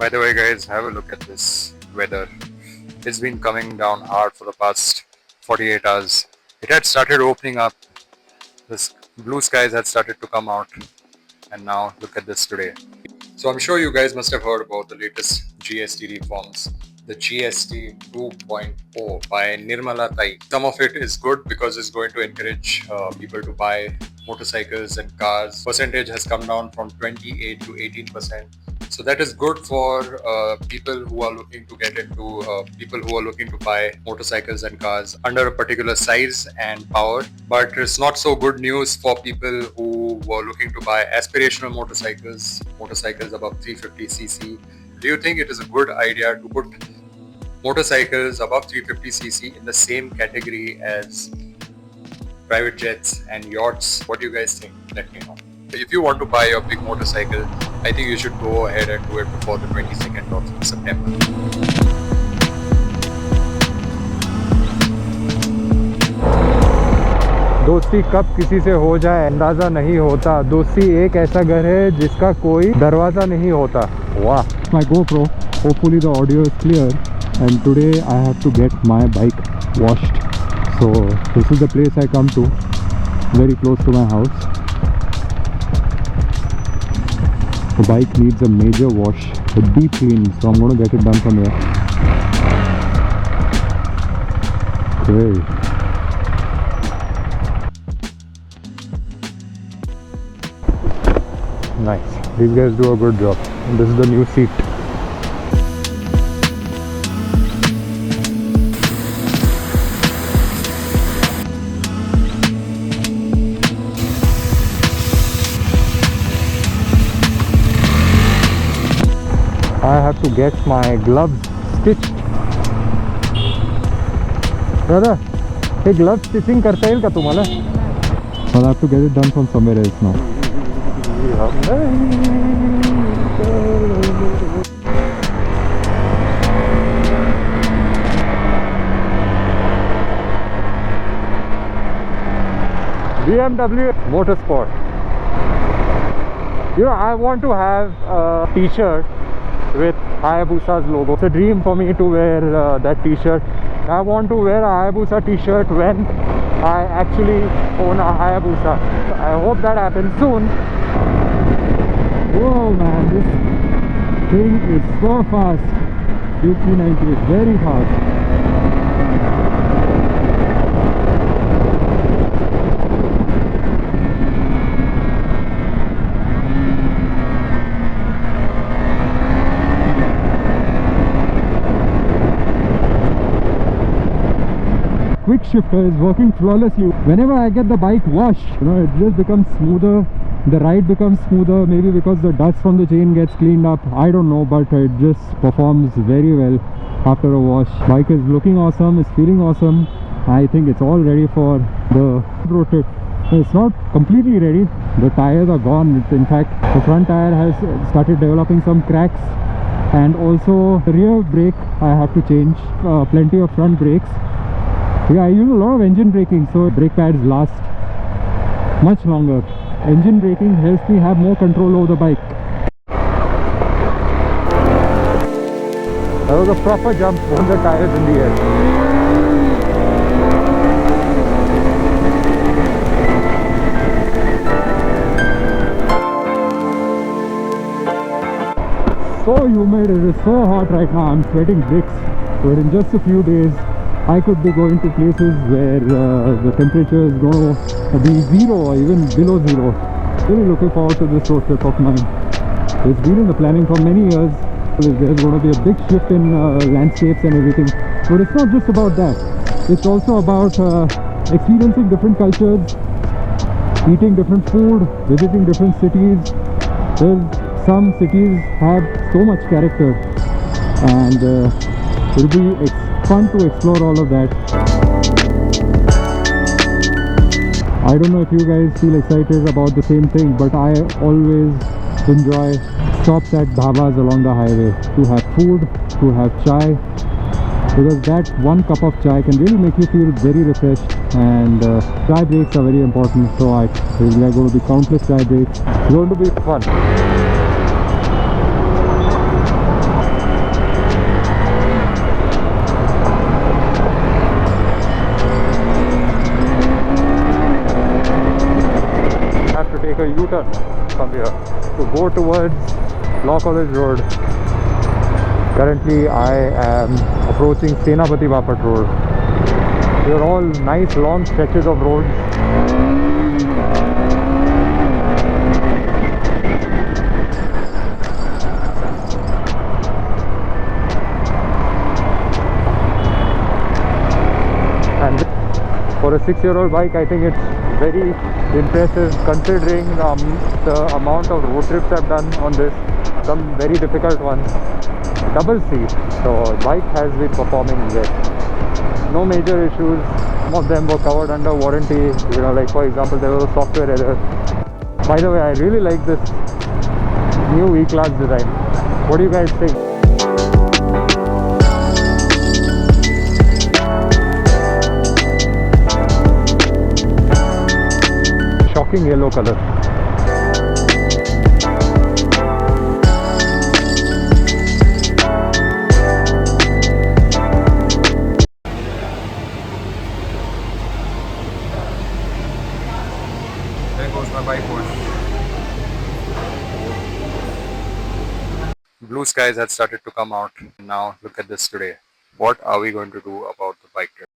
By the way, guys, have a look at this weather. It's been coming down hard for the past 48 hours. It had started opening up. This blue skies had started to come out. And now look at this today. So I'm sure you guys must have heard about the latest GST reforms. The GST 2.0 by Nirmala Tai. Some of it is good because it's going to encourage people to buy motorcycles and cars. Percentage has come down from 28 to 18%. So that is good for people who are looking to get into people who are looking to buy motorcycles and cars under a particular size and power. But it's not so good news for people who were looking to buy aspirational motorcycles above 350cc. Do you think it is a good idea to put motorcycles above 350cc in the same category as private jets and yachts? What do you guys think? Let me know. If you want to buy a big motorcycle, I think you should go ahead and do it before the 22nd of September. दोस्ती कब किसी से हो जाए अंदाज़ा नहीं होता. दोस्ती एक ऐसा घर है जिसका कोई दरवाज़ा नहीं होता. वाह. My GoPro. Hopefully the audio is clear. And today I have to get my bike washed. So this is the place I come to, very close to my house. The bike needs a major wash, a deep clean, so I'm going to get it done from here. Okay. Nice. These guys do a good job. And this is the new seat. I have to get my gloves stitched. Brother, hey, glove stitching करता येईल का तुम्हाला? I'll have to get it done from somewhere else now. BMW Motorsport. You know, I want to have a t-shirt with Hayabusa's logo. It's a dream for me to wear that t-shirt. I want to wear a Hayabusa t-shirt when I actually own a Hayabusa. I hope that happens soon. Whoa man, this thing is so fast. Duke 390 is very fast. Quick shifter is working flawlessly. Whenever I get the bike washed, you know, it just becomes smoother. The ride becomes smoother, maybe because the dust from the chain gets cleaned up. I don't know, but it just performs very well after a wash. Bike is looking awesome, it's feeling awesome. I think it's all ready for the road trip. It's not completely ready. The tires are gone. In fact, the front tire has started developing some cracks, and also the rear brake I have to change. Plenty of front brakes. Yeah, I use a lot of engine braking, so brake pads last much longer. Engine braking helps me have more control over the bike. That was a proper jump on the tires in the air. So humid, it is so hot right now. I'm sweating bricks. So in just a few days I could be going to places where the temperature is going to be 0 or even below 0. Really looking forward to this road trip of mine. It's been in the planning for many years. There's going to be a big shift in landscapes and everything. But it's not just about that. It's also about experiencing different cultures, eating different food, visiting different cities. Some cities have so much character, and it'll be fun to explore all of that. I don't know if you guys feel excited about the same thing, but I always enjoy stops at dhabas along the highway to have food, to have chai, because that one cup of chai can really make you feel very refreshed. And chai breaks are very important, so there are going to be countless chai breaks. It's going to be fun. U-turn from here to go towards Law College Road. Currently I am approaching Senapati Bapat Road. They are all nice long stretches of roads. And for a 6-year-old bike, I think it's very impressive considering the amount of road trips I've done on this. Some very difficult ones. Double seat, so bike has been performing well. No major issues. Some of them were covered under warranty. Like for example, there was a software error. By the way, I really like this new E-Class design. What do you guys think? Shocking yellow color. There goes my bike wash. Blue skies had started to come out. Now look at this today. What are we going to do about the bike trip?